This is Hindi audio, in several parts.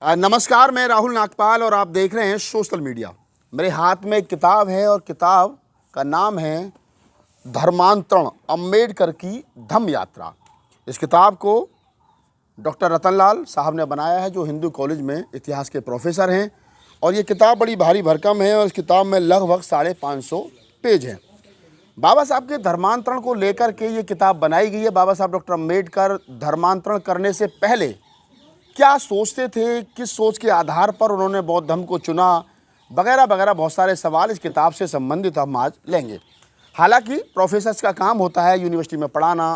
नमस्कार, मैं राहुल नागपाल और आप देख रहे हैं सोशल मीडिया। मेरे हाथ में एक किताब है और किताब का नाम है धर्मांतरण, अंबेडकर की धम्म यात्रा। इस किताब को डॉक्टर रतनलाल साहब ने बनाया है, जो हिंदू कॉलेज में इतिहास के प्रोफेसर हैं। और ये किताब बड़ी भारी भरकम है और इस किताब में लगभग 550 पेज हैं। बाबा साहब के धर्मांतरण को लेकर के ये किताब बनाई गई है। बाबा साहब डॉक्टर अम्बेडकर धर्मांतरण करने से पहले क्या सोचते थे, किस सोच के आधार पर उन्होंने बौद्ध धर्म को चुना, वगैरह वगैरह बहुत सारे सवाल इस किताब से संबंधित हम आज लेंगे। हालांकि प्रोफेसर्स का काम होता है यूनिवर्सिटी में पढ़ाना,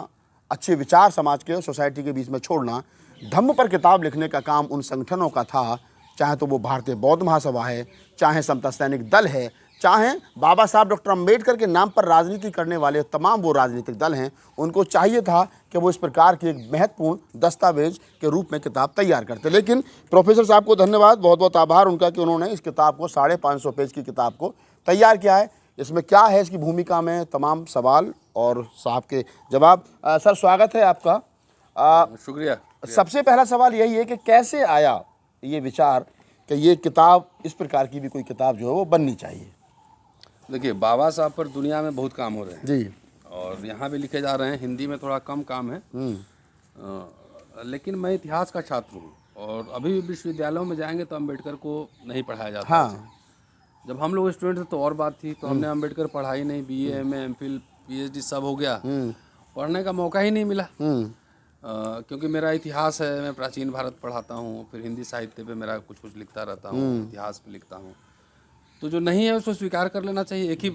अच्छे विचार समाज के और सोसाइटी के बीच में छोड़ना। धम्म पर किताब लिखने का काम उन संगठनों का था, चाहे तो वो भारतीय बौद्ध महासभा है, चाहे समता सैनिक दल है, चाहे बाबा साहब डॉक्टर अम्बेडकर के नाम पर राजनीति करने वाले तमाम वो राजनीतिक दल हैं। उनको चाहिए था कि वो इस प्रकार के एक महत्वपूर्ण दस्तावेज के रूप में किताब तैयार करते। लेकिन प्रोफेसर साहब को धन्यवाद, बहुत बहुत आभार उनका कि उन्होंने इस किताब को 550 पेज की किताब को तैयार किया है। इसमें क्या है, इसकी भूमिका में तमाम सवाल और साहब के जवाब। सर, स्वागत है आपका। शुक्रिया। सबसे पहला सवाल यही है कि कैसे आया ये विचार कि ये किताब, इस प्रकार की भी कोई किताब जो है वो बननी चाहिए। देखिए, बाबा साहब पर दुनिया में बहुत काम हो रहे हैं जी, और यहाँ भी लिखे जा रहे हैं। हिंदी में थोड़ा कम काम है, लेकिन मैं इतिहास का छात्र हूँ और अभी भी विश्वविद्यालयों में जाएंगे तो अम्बेडकर को नहीं पढ़ाया जाता। हाँ। जब हम लोग स्टूडेंट थे तो और बात थी, तो हमने अम्बेडकर पढ़ाई नहीं। BA MA MPhil PhD सब हो गया, पढ़ने का मौका ही नहीं मिला। क्योंकि मेरा इतिहास है, मैं प्राचीन भारत पढ़ाता हूँ, फिर हिंदी साहित्य पे मेरा कुछ कुछ लिखता रहता हूँ, इतिहास पे लिखता हूँ। तो जो नहीं है उसको स्वीकार कर लेना चाहिए। एक ही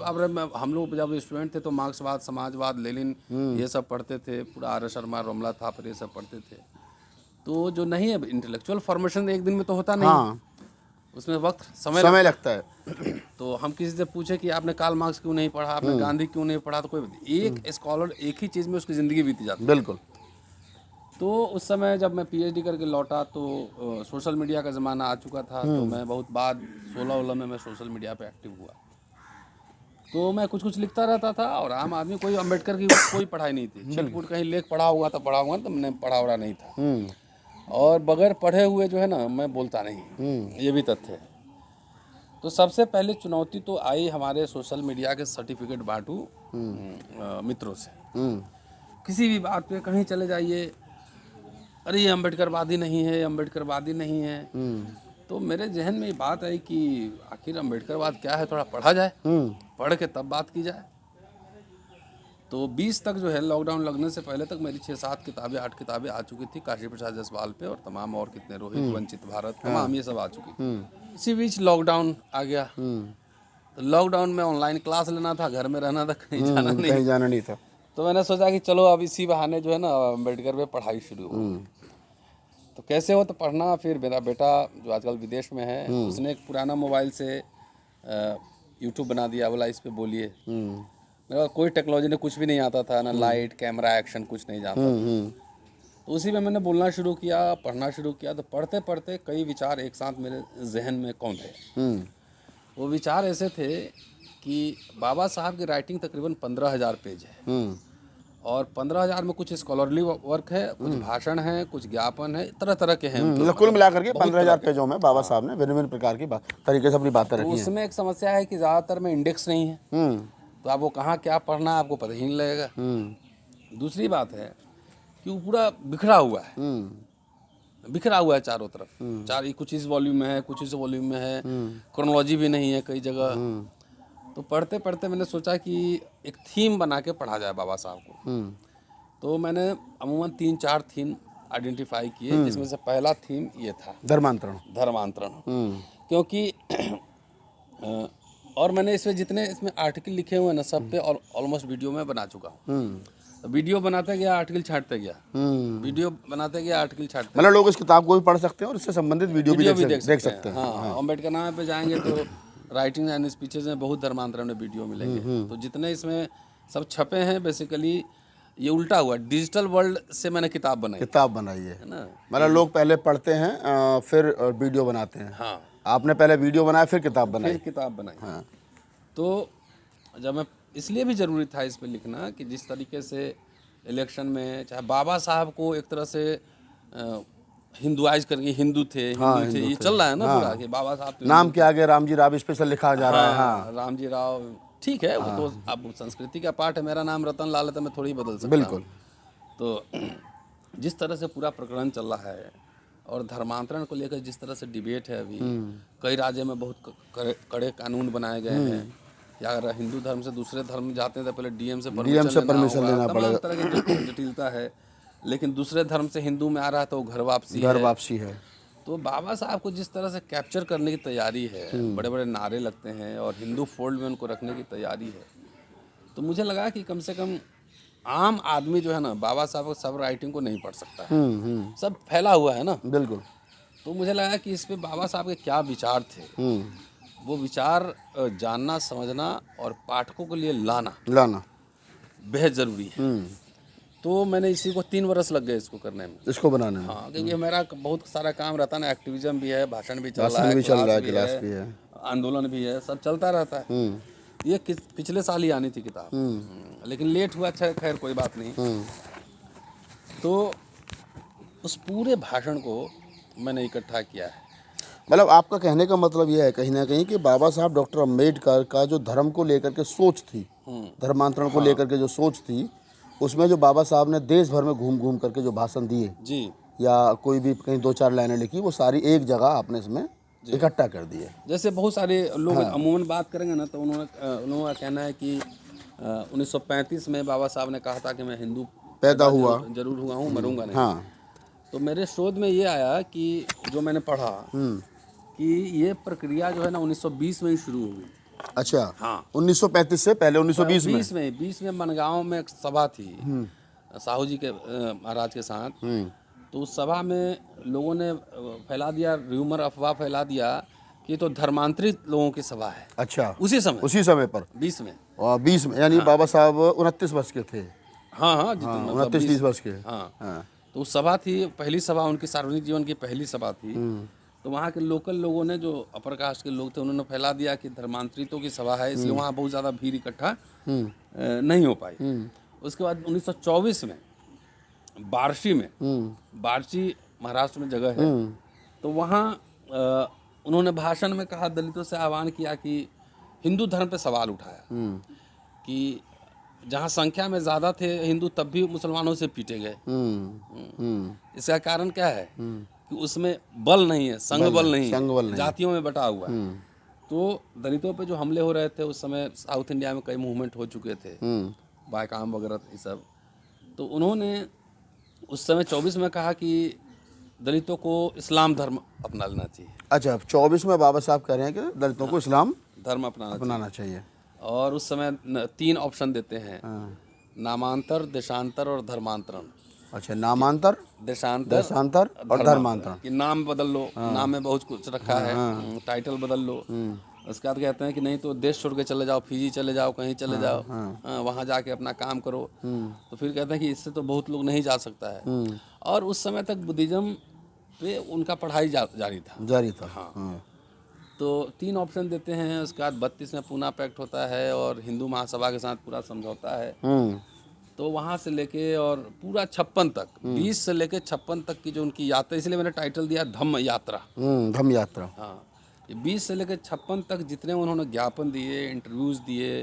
हम लोग जब स्टूडेंट थे तो मार्क्सवाद, समाजवाद, लेनिन ये सब पढ़ते थे, पूरा RS शर्मा, रोमला थापर ये सब पढ़ते थे। तो जो नहीं है इंटेलेक्चुअल फॉर्मेशन एक दिन में तो होता नहीं। हाँ, उसमें वक्त समय लगता है। तो हम किसी से पूछे कि आपने कार्ल मार्क्स क्यों नहीं पढ़ा, आपने गांधी क्यों नहीं पढ़ा, तो कोई एक स्कॉलर एक ही चीज़ में उसकी ज़िंदगी बीती जाती है। बिल्कुल। तो उस समय जब मैं PhD करके लौटा तो सोशल मीडिया का ज़माना आ चुका था। तो मैं बहुत बाद 16 में मैं सोशल मीडिया पे एक्टिव हुआ। तो मैं कुछ कुछ लिखता रहता था और आम आदमी, कोई अम्बेडकर की कोई पढ़ाई नहीं थी। छिटपुट कहीं लेख पढ़ा हुआ तो पढ़ा हुआ, तो मैंने पढ़ा हुआ नहीं था। और बगैर पढ़े हुए जो है ना, मैं बोलता नहीं, ये भी तथ्य है। तो सबसे पहले चुनौती तो आई हमारे सोशल मीडिया के सर्टिफिकेट बांटू मित्रों से। किसी भी बात पे कहीं चले जाइए, अरे ये अम्बेडकरवादी नहीं है, अम्बेडकरवादी नहीं है। तो मेरे जहन में ये बात आई कि आखिर अम्बेडकरवाद क्या है, थोड़ा पढ़ा जाए, पढ़ के तब बात की जाए। तो 20 तक जो है, लॉकडाउन लगने से पहले तक मेरी 6-7 किताबें 8 किताबें आ चुकी थी, काशी प्रसाद जायसवाल पे और तमाम और कितने, रोहित, वंचित भारत, तमाम ये सब आ चुकी थी। इसी बीच लॉकडाउन आ गया। तो लॉकडाउन में ऑनलाइन क्लास लेना था, घर में रहना था, कहीं जाना नहीं था। तो मैंने सोचा कि चलो अब इसी बहाने जो है ना अम्बेडकर पे पढ़ाई शुरू हो। तो कैसे हो, तो पढ़ना। फिर मेरा बेटा जो आजकल विदेश में है, उसने एक पुराना मोबाइल से YouTube बना दिया, बोला इस पे बोलिए। मेरे पास कोई टेक्नोलॉजी ने कुछ भी नहीं आता था, ना लाइट, कैमरा, एक्शन, कुछ नहीं जानता था। तो उसी में मैंने बोलना शुरू किया, पढ़ना शुरू किया। तो पढ़ते पढ़ते कई विचार एक साथ मेरे जहन में कौन थे। वो विचार ऐसे थे कि बाबा साहब की राइटिंग तकरीबन 15,000 पेज है और 15,000 में कुछ स्कॉलरली वर्क है, कुछ भाषण है, कुछ ज्ञापन है, तरह तरह के हैं। कुल मिलाकर के 15,000 पेजों में बाबा साहब ने भिन्न भिन्न प्रकार की तरीके से अपनी बातें रखी हैं। उसमें एक समस्या है कि ज़्यादातर में इंडेक्स नहीं है, तो आपको कहाँ क्या पढ़ना है आपको पता ही नहीं लगेगा। दूसरी बात है कि वो पूरा बिखरा हुआ है चारों तरफ। कुछ इस वॉल्यूम में है, कुछ इस वॉल्यूम में है, क्रोनोलॉजी भी नहीं है कई जगह। तो पढ़ते पढ़ते मैंने सोचा कि एक थीम बना के पढ़ा जाए बाबा साहब को। तो मैंने अमूमन 3-4 थीम आइडेंटिफाई किए, जिसमें से पहला थीम ये था, धर्मांतरण। क्योंकि और मैंने इसमें जितने आर्टिकल लिखे हुए हैं ना, सब पे ऑलमोस्ट वीडियो में बना चुका हूँ। तो वीडियो बनाते गया, आर्टिकल छांटते गया, वीडियो बनाते गया, आर्टिकल छांटते। मतलब लोग इस किताब को भी पढ़ सकते हैं और इससे संबंधित वीडियो भी देख सकते हैं। हाँ, अम्बेडकर नाम पे जाएंगे तो राइटिंग एंड स्पीचेज में बहुत धर्मांतरण में वीडियो मिलेंगे। तो जितने इसमें सब छपे हैं, बेसिकली ये उल्टा हुआ, डिजिटल वर्ल्ड से मैंने किताब बनाई है ना। मतलब लोग पहले पढ़ते हैं फिर वीडियो बनाते हैं। हाँ, आपने पहले वीडियो बनाया फिर किताब बनाई। हाँ। तो जब मैं, इसलिए भी ज़रूरी था इस पे लिखना कि जिस तरीके से इलेक्शन में चाहे बाबा साहब को एक तरह से हिंदुआइज करके हिंदू थे, हिंदू थे, ये चल रहा है ना पूरा कि बाबा साहब तो नाम के आगे रामजी राव स्पेशल लिखा जा रहा है। हाँ, रामजी राव, ठीक है, वो तो अब संस्कृति का पार्ट है। मेरा नाम रतन लाल है तो मैं थोड़ी बदल सकता बिल्कुल। हूँ। तो जिस तरह से पूरा प्रकरण चल रहा है और धर्मांतरण को लेकर जिस तरह से डिबेट है अभी, कई राज्यों में बहुत कड़े कानून बनाए गए हैं, या अगर हिंदू धर्म से दूसरे धर्म में जाते हैं तो पहले डीएम से परमिशन लेना पड़ेगा, तमाम तरह की जटिलता है। लेकिन दूसरे धर्म से हिंदू में आ रहा है तो घर वापसी है। तो बाबा साहब को जिस तरह से कैप्चर करने की तैयारी है, बड़े बड़े नारे लगते हैं और हिंदू फोल्ड में उनको रखने की तैयारी है, तो मुझे लगा कि कम से कम आम आदमी जो है ना, बाबा साहब सब राइटिंग को नहीं पढ़ सकता है, सब फैला हुआ है ना। बिल्कुल। तो मुझे लगा कि इस पे बाबा साहब के क्या विचार थे, वो विचार जानना, समझना और पाठकों के लिए लाना बेहद ज़रूरी है। तो मैंने इसी को 3 वर्ष लग गए इसको करने में, इसको बनाने में। हाँ, क्योंकि मेरा बहुत सारा काम रहता ना, एक्टिविज्म भी है, भाषण भी चल रहा है, क्लास भी है, आंदोलन भी है, सब चलता रहता है। ये पिछले साल ही आनी थी किताब, लेकिन लेट हुआ, अच्छा खैर कोई बात नहीं। तो उस पूरे भाषण को मैंने इकट्ठा किया है। मतलब आपका कहने का मतलब यह है कहीं ना कहीं कि बाबा साहब डॉक्टर अम्बेडकर का जो धर्म को लेकर के सोच थी, धर्मांतरण को लेकर के जो सोच थी, उसमें जो बाबा साहब ने देश भर में घूम घूम करके जो भाषण दिए जी, या कोई भी कहीं 2-4 लाइनें लिखी, वो सारी एक जगह आपने इसमें इकट्ठा कर दिए। जैसे बहुत सारे लोग अमूमन बात करेंगे ना, तो उन्होंने का कहना है कि 1935 में बाबा साहब ने कहा था कि मैं हिंदू पैदा हुआ जरूर हुआ हूँ, मरूंगा नहीं। हाँ। तो मेरे शोध में ये आया कि जो मैंने पढ़ा कि ये प्रक्रिया जो है ना 1920 में ही शुरू हुई। अच्छा, हाँ, 1935 से पहले 1920 में 20 में मनगांव में एक सभा थी साहू जी के महाराज के साथ। तो उस सभा में लोगों ने फैला दिया, र्यूमर, अफवाह फैला दिया कि ये तो धर्मांतरित लोगों की सभा है। अच्छा, उसी समय पर 20 में, और 20 में यानी बाबा साहब 29 वर्ष के थे। हाँ, 29-30 वर्ष के। हाँ। तो उस सभा थी, पहली सभा उनकी सार्वजनिक जीवन की पहली सभा थी। तो वहाँ के लोकल लोगों ने, जो अपर कास्ट के लोग थे, उन्होंने फैला दिया कि धर्मांतरितों की सभा है, इसलिए वहाँ बहुत ज़्यादा भीड़ इकट्ठा नहीं हो पाई। उसके बाद 1924 में बार्शी महाराष्ट्र में जगह है, तो वहाँ उन्होंने भाषण में कहा, दलितों से आह्वान किया कि हिंदू धर्म पे सवाल उठाया कि जहाँ संख्या में ज़्यादा थे हिंदू, तब भी मुसलमानों से पीटे गए। इसका कारण क्या है कि उसमें बल नहीं है, संघ बल नहीं, जातियों में बटा हुआ है। तो दलितों पे जो हमले हो रहे थे उस समय, साउथ इंडिया में कई मूवमेंट हो चुके थे, बायकाम वगैरह ये सब। तो उन्होंने उस समय 24 में कहा कि दलितों को इस्लाम धर्म अपना लेना चाहिए। अच्छा, 24 में बाबा साहब कह रहे हैं कि दलितों को इस्लाम धर्म अपनाना चाहिए। और उस समय 3 ऑप्शन देते हैं, नामांतर, देशांतर और धर्मांतरण। अच्छा, नामांतर, देशांतर और धर्मांतरण। कि नाम बदल लो, नाम में बहुत कुछ रखा है, टाइटल बदल लो। उसके बाद कहते हैं कि नहीं तो देश छोड़ के चले जाओ, फिजी चले जाओ, कहीं चले जाओ, वहाँ जाके अपना काम करो। तो फिर कहते हैं कि इससे तो बहुत लोग नहीं जा सकता है। और उस समय तक बुद्धिज्म पे उनका पढ़ाई जारी था। हाँ। तो 3 ऑप्शन देते हैं। उसके बाद 32 में पूना पैक्ट होता है और हिंदू महासभा के साथ पूरा समझौता है। तो वहाँ से लेके और पूरा 56 तक, 20 से लेके 56 तक की जो उनकी यात्रा, इसलिए मैंने टाइटल दिया धम्म यात्रा। धम्म यात्रा। हाँ, 20 से लेके 56 तक जितने उन्होंने ज्ञापन दिए, इंटरव्यूज़ दिए,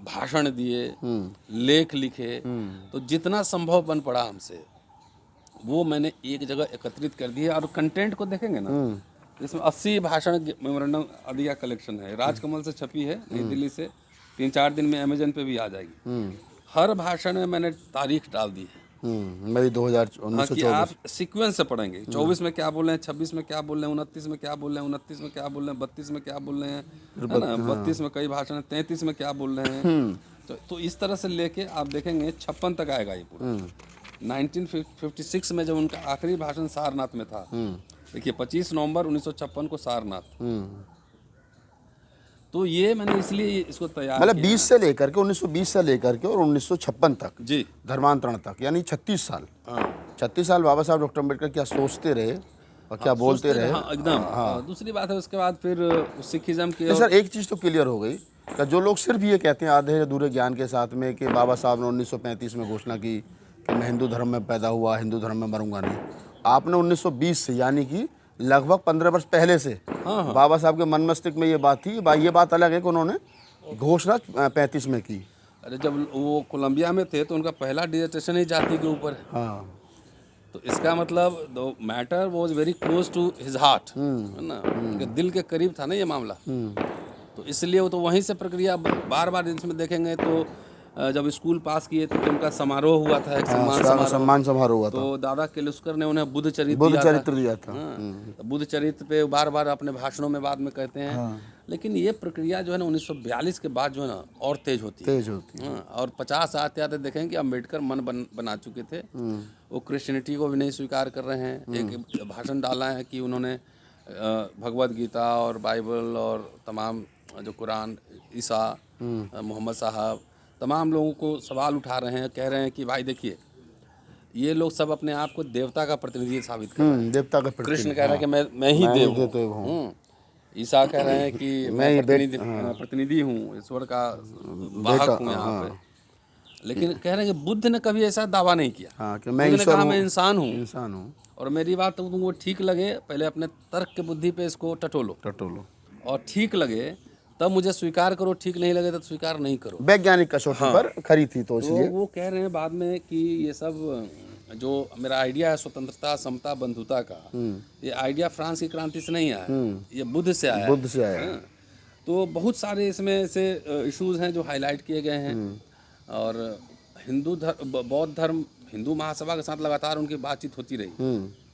भाषण दिए, लेख लिखे, तो जितना संभव बन पड़ा हमसे वो मैंने एक जगह एकत्रित कर दिए। और कंटेंट को देखेंगे ना, इसमें 80 भाषण मेमोरेंडम आदि का कलेक्शन है। राजकमल से छपी है, नई दिल्ली से, 3-4 दिन में अमेजन पे भी आ जाएगी। हर भाषण में मैंने तारीख डाल दी है, मई 2019 कि आप सीक्वेंस से पढ़ेंगे। 24 में क्या बोल रहे हैं, 26 में क्या बोल रहे हैं, 29 में क्या बोल रहे हैं, 29 में क्या बोल रहे हैं, 32 में क्या बोल रहे हैं, है ना, 32 में कई भाषण है, 33 में क्या बोल रहे हैं। तो इस तरह से लेके आप देखेंगे 56 तक आएगा ये पूरा। 1956 में जब उनका आखिरी भाषण सारनाथ में था, देखिए 25 नवंबर 1956 को सारनाथ। तो ये मैंने इसलिए इसको तैयार, मतलब 20 से लेकर के 1920 से लेकर के और 1956 तक जी, धर्मांतरण तक, यानी 36 साल। 36 साल बाबा साहब डॉक्टर अम्बेडकर क्या सोचते रहे और क्या बोलते रहे। हाँ, एकदम। दूसरी बात है, उसके बाद फिर सिखिज्म के, सर एक चीज़ तो क्लियर हो गई कि जो लोग सिर्फ ये कहते हैं आधे अधूरे ज्ञान के साथ में कि बाबा साहब ने 1935 में घोषणा की कि मैं हिंदू धर्म में पैदा हुआ, हिंदू धर्म में मरूंगा नहीं, आपने 1920 से, यानी कि लगभग 15 वर्ष पहले से बाबा साहब के मन मस्तिष्क में ये बात थी। ये बात अलग है कि उन्होंने घोषणा 35 में की। अरे जब वो कोलंबिया में थे तो उनका पहला डिसर्टेशन ही जाति के ऊपर है। हाँ, तो इसका मतलब the matter was very close to his heart, है ना, उनके दिल के करीब था ना ये मामला। तो इसलिए वो तो वहीं से प्रक्रिया बार बार इसमें देखेंगे तो जब स्कूल पास किए तो उनका समारोह हुआ था, एक सम्मान समारोह हुआ था। तो दादा केलुस्कर ने उन्हें बुद्ध चरित्र दिया था। तो बुद्ध चरित्र पे बार बार अपने भाषणों में बाद में कहते हैं। लेकिन ये प्रक्रिया जो है ना 1942 के बाद जो है ना और तेज होती है। और 50 आते आते देखें कि अम्बेडकर मन बना चुके थे। वो क्रिश्चियनिटी को भी नहीं स्वीकार कर रहे हैं। एक भाषण डाला है कि उन्होंने भगवद गीता और बाइबल और तमाम जो कुरान, ईसा, मोहम्मद साहब, तमाम लोगों को सवाल उठा रहे हैं, कह रहे हैं कि भाई देखिए ये लोग सब अपने आप को देवता का प्रतिनिधि साबित कर रहे हैं। देवता का कृष्ण कह रहा है कि मैं ही देव हूँ। ईसा कह रहे हैं कि मैं प्रतिनिधि हूँ, ईश्वर का वाहक हूँ यहाँ पे। लेकिन कह रहे हैं कि बुद्ध ने कभी ऐसा दावा नहीं किया कि मैं ईश्वर हूँ, मैं इंसान हूँ और मेरी बात तो तुमको ठीक लगे, पहले अपने तर्क के बुद्धि पे इसको टटोलो और ठीक लगे तब मुझे स्वीकार करो, ठीक नहीं लगे तो स्वीकार नहीं करो। वैज्ञानिक कसौटी पर खरी थी तो इसलिए वो कह रहे हैं बाद में कि ये सब जो मेरा आइडिया है स्वतंत्रता, समता, बंधुता का, ये आइडिया फ्रांस की क्रांति से नहीं आया, ये बुद्ध से आया। तो बहुत सारे इसमें ऐसे इश्यूज हैं जो हाईलाइट किए गए हैं। और हिंदू धर्म, बौद्ध धर्म, हिंदू महासभा के साथ लगातार उनकी बातचीत होती रही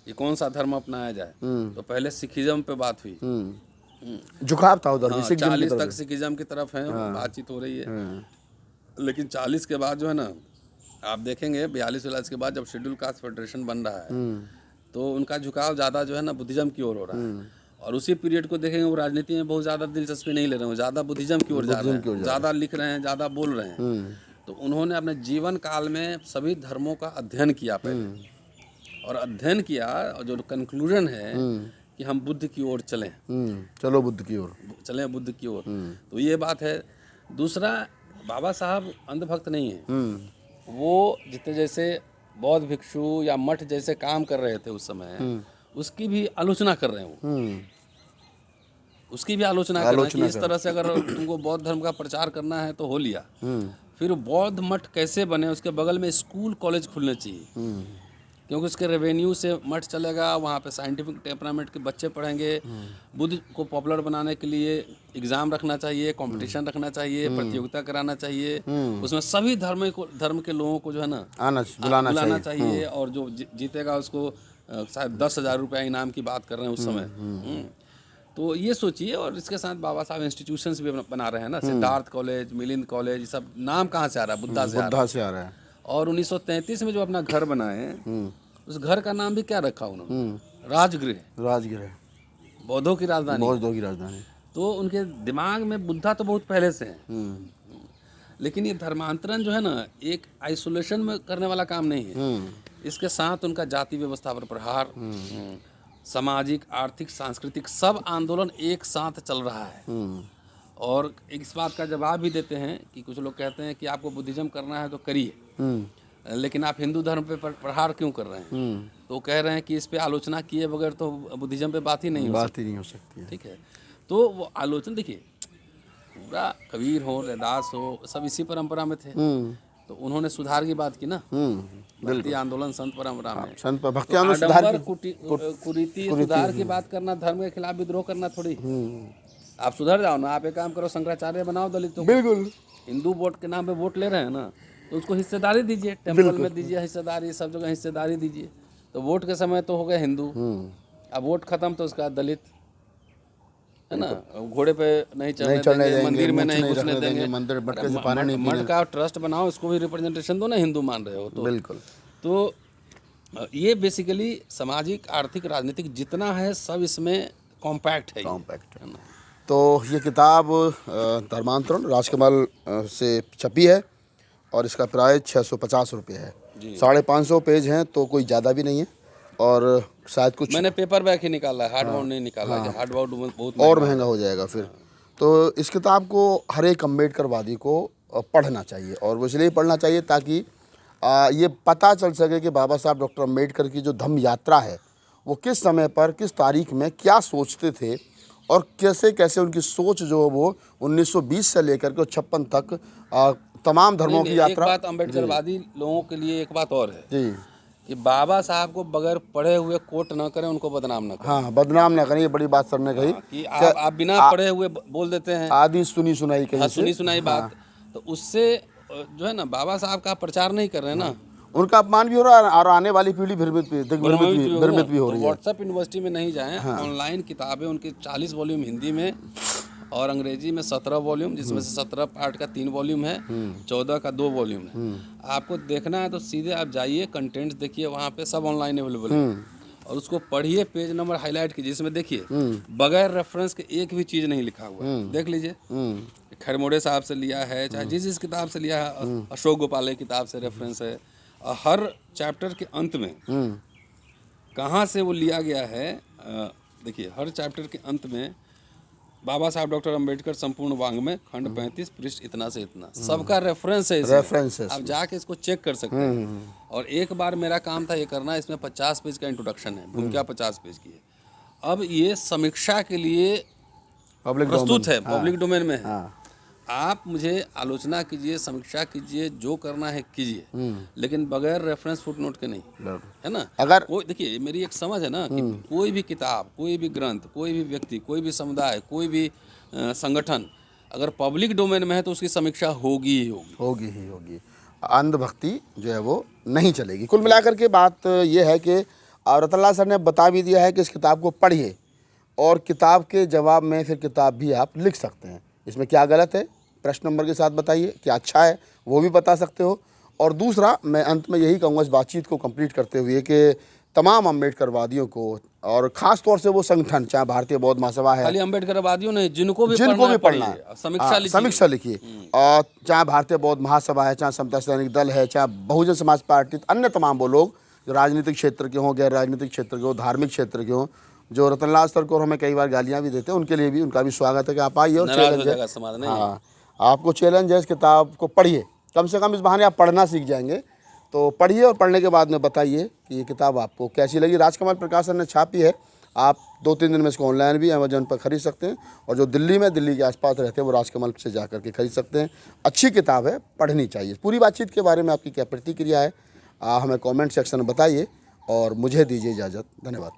ये कौन सा धर्म अपनाया जाए। तो पहले सिखिज्म पे बात हुई, झुकाव था उधर। 40 तक सिखिज्म की तरफ है, बातचीत हो रही है। लेकिन 40 के बाद जो है ना, आप देखेंगे 42 के बाद जब शेड्यूल कास्ट फेडरेशन बन रहा है तो उनका झुकाव ज़्यादा जो है ना बुद्धिज्म की ओर हो रहा है। और उसी पीरियड को देखेंगे वो राजनीति में बहुत ज़्यादा दिलचस्पी नहीं ले रहे हैं, ज़्यादा बुद्धिज्म की ओर जा रहे हैं, ज़्यादा लिख रहे हैं, ज़्यादा बोल रहे हैं। तो उन्होंने अपने जीवन काल में सभी धर्मों का अध्ययन किया पहले, और अध्ययन किया और जो कंक्लूजन है कि हम बुद्ध की ओर चलें, चलो बुद्ध की ओर चलें, बुद्ध की ओर। तो ये बात है। दूसरा, बाबा साहब अंधभक्त नहीं है। वो जितने जैसे बौद्ध भिक्षु या मठ जैसे काम कर रहे थे उस समय, उसकी भी आलोचना कर रहे हैं। उसकी भी आलोचना कर रहे हैं कि इस तरह से अगर तुमको बौद्ध धर्म का प्रचार करना है तो हो लिया। फिर बौद्ध मठ कैसे बने, उसके बगल में स्कूल कॉलेज खुलने चाहिए, क्योंकि उसके रेवेन्यू से मठ चलेगा, वहाँ पे साइंटिफिक टेम्परामेंट के बच्चे पढ़ेंगे। बुद्ध को पॉपुलर बनाने के लिए एग्ज़ाम रखना चाहिए, कंपटीशन रखना चाहिए, प्रतियोगिता कराना चाहिए। उसमें सभी धर्म के लोगों को जो है ना बुलाना चाहिए। और जो जीतेगा उसको शायद 10,000 रुपया इनाम की बात कर रहे हैं उस समय। तो ये सोचिए। और इसके साथ बाबा साहब इंस्टीट्यूशंस भी बना रहे हैं ना, सिद्धार्थ कॉलेज, मिलिंद कॉलेज, ये सब नाम कहाँ से आ रहा है? बुद्धा से आ रहा है। और 1933 में जो अपना घर बनाए, उस घर का नाम भी क्या रखा उन्होंने? राजगृह, बौद्धों की राजधानी। तो उनके दिमाग में बुद्धा तो बहुत पहले से है। लेकिन ये धर्मांतरण जो है ना, एक आइसोलेशन में करने वाला काम नहीं है। इसके साथ उनका जाति व्यवस्था पर प्रहार, सामाजिक, आर्थिक, सांस्कृतिक सब आंदोलन एक साथ चल रहा है। और इस बात का जवाब भी देते हैं कि कुछ लोग कहते हैं कि आपको बुद्धिज्म करना है तो करिए, लेकिन आप हिंदू धर्म पे प्रहार क्यों कर रहे हैं? तो कह रहे हैं कि इस पे आलोचना किए बगैर तो बुद्धिज्म पे बात ही नहीं हो सकती। ठीक है। तो वो आलोचना देखिए, पूरा कबीर हो, रैदास हो, सब इसी परंपरा में थे। तो उन्होंने सुधार की बात की ना, भक्ति आंदोलन संत परंपरा में, भक्ति आंदोलन कुरीति सुधार की बात करना, धर्म के खिलाफ विद्रोह करना थोड़ी। आप सुधर जाओ ना, आप एक काम करो, शंकराचार्य बनाओ दलितों को। बिल्कुल। हिंदू वोट के नाम पे वोट ले रहे हैं ना, तो उसको हिस्सेदारी दीजिए, टेम्पल में दीजिए हिस्सेदारी, सब जगह हिस्सेदारी दीजिए। तो वोट के समय तो हो गए हिंदू, अब वोट खत्म तो उसका दलित, है ना, घोड़े पे नहीं चढ़ने देंगे, मंदिर में नहीं घुसने देंगे, मठ का ट्रस्ट बनाओ, इसको भी रिप्रेजेंटेशन दो ना, हिंदू मान रहे हो तो। बिल्कुल। तो ये बेसिकली सामाजिक, आर्थिक, राजनीतिक जितना है सब इसमें कॉम्पैक्ट है ना। तो ये किताब धर्मांतरण राजकमल से छपी है और इसका प्राइस 650 रुपये है। 550 पेज हैं, तो कोई ज़्यादा भी नहीं है। और शायद कुछ मैंने पेपर बैक ही निकाला है, हार्ड बाउंड नहीं निकाला है। हार्ड बाउंड बहुत और महंगा हो जाएगा फिर। तो इस किताब को हर एक अम्बेडकरवादी को पढ़ना चाहिए, और वो इसलिए पढ़ना चाहिए ताकि ये पता चल सके कि बाबा साहब डॉक्टर अम्बेडकर की जो धम्म यात्रा है वो किस समय पर, किस तारीख में क्या सोचते थे और कैसे कैसे उनकी सोच जो है वो 1920 से लेकर के 56 तक तमाम धर्मों की यात्रा। एक बात अम्बेडकरवादी लोगों के लिए एक बात और है जी कि बाबा साहब को बगैर पढ़े हुए कोट न करें, उनको बदनाम न करें। हाँ, बदनाम ना करें, ये बड़ी बात सर ने कही कि आप बिना पढ़े हुए बोल देते हैं, आदि सुनी सुनाई कहीं से। सुनी सुनाई बात, तो उससे जो है ना बाबा साहब का प्रचार नहीं कर रहे हैं ना, उनका अपमान भी हो रहा है और आने वाली पीढ़ी भ्रमित भी हो रही है। व्हाट्सएप यूनिवर्सिटी में नहीं जाएं, ऑनलाइन किताबें उनकी 40 वॉल्यूम हिंदी में और अंग्रेजी में 17 वॉल्यूम, जिसमें से 17 पार्ट का 3 वॉल्यूम है, 14 का 2 वॉल्यूम है। आपको देखना है तो सीधे आप जाइए, कंटेंट्स देखिए, वहाँ पे सब ऑनलाइन अवेलेबल है और उसको पढ़िए, पेज नंबर हाईलाइट कीजिए, जिसमें देखिए बगैर रेफरेंस के एक भी चीज़ नहीं लिखा हुआ है, देख लीजिए। खरमोड़े साहब से लिया है, चाहे जिस किताब से लिया है, अशोक गोपाले की किताब से रेफरेंस है, और हर चैप्टर के अंत में कहाँ से वो लिया गया है, देखिए हर चैप्टर के अंत में बाबा साहब डॉक्टर अंबेडकर संपूर्ण वांग में खंड 35 पृष्ठ इतना से इतना, सबका रेफरेंस है इसमें। आप जाके इसको चेक कर सकते हैं। और एक बार मेरा काम था ये करना, इसमें 50 पेज का इंट्रोडक्शन है, भूमिका 50 पेज की है। अब ये समीक्षा के लिए प्रस्तुत है, पब्लिक डोमेन में है। आप मुझे आलोचना कीजिए, समीक्षा कीजिए, जो करना है कीजिए, लेकिन बगैर रेफरेंस फुटनोट के नहीं, है ना। अगर कोई देखिए, मेरी एक समझ है ना कि कोई भी किताब, कोई भी ग्रंथ, कोई भी व्यक्ति, कोई भी समुदाय, कोई भी संगठन अगर पब्लिक डोमेन में है तो उसकी समीक्षा होगी ही होगी। अंधभक्ति जो है वो नहीं चलेगी। कुल मिलाकर के बात ये है कि रतनलाल सर ने बता भी दिया है कि इस किताब को पढ़िए और किताब के जवाब में फिर किताब भी आप लिख सकते हैं। इसमें क्या गलत है प्रश्न नंबर के साथ बताइए, क्या अच्छा है वो भी बता सकते हो। और दूसरा, मैं अंत में यही कहूँगा इस बातचीत को कंप्लीट करते हुए कि तमाम अम्बेडकरवादियों को, और ख़ास तौर से वो संगठन, चाहे भारतीय बौद्ध महासभा है, खाली अम्बेडकरवादियों नहीं, जिनको भी पढ़ना है समीक्षा लिखिए, और चाहे भारतीय बौद्ध महासभा है, चाहे समता सैनिक दल है, चाहे बहुजन समाज पार्टी, अन्य तमाम वो लोग जो राजनीतिक क्षेत्र के हों, गैर राजनीतिक क्षेत्र के हों, धार्मिक क्षेत्र के हों, जो रतनलाल सर को हमें कई बार गालियाँ भी देते हैं, उनके लिए भी उनका भी स्वागत है कि आप आइए और चैलेंज है। हाँ, आपको चैलेंज है, इस किताब को पढ़िए, कम से कम इस बहाने आप पढ़ना सीख जाएंगे। तो पढ़िए और पढ़ने के बाद में बताइए कि ये किताब आपको कैसी लगी। राजकमल प्रकाशन ने छापी है, आप 2-3 दिन में इसको ऑनलाइन भी अमेजन पर खरीद सकते हैं, और जो दिल्ली के आसपास रहते हैं वो राजकमल से जा कर के खरीद सकते हैं। अच्छी किताब है, पढ़नी चाहिए। पूरी बातचीत के बारे में आपकी क्या प्रतिक्रिया है, हमें कमेंट सेक्शन में बताइए और मुझे दीजिए इजाज़त। धन्यवाद।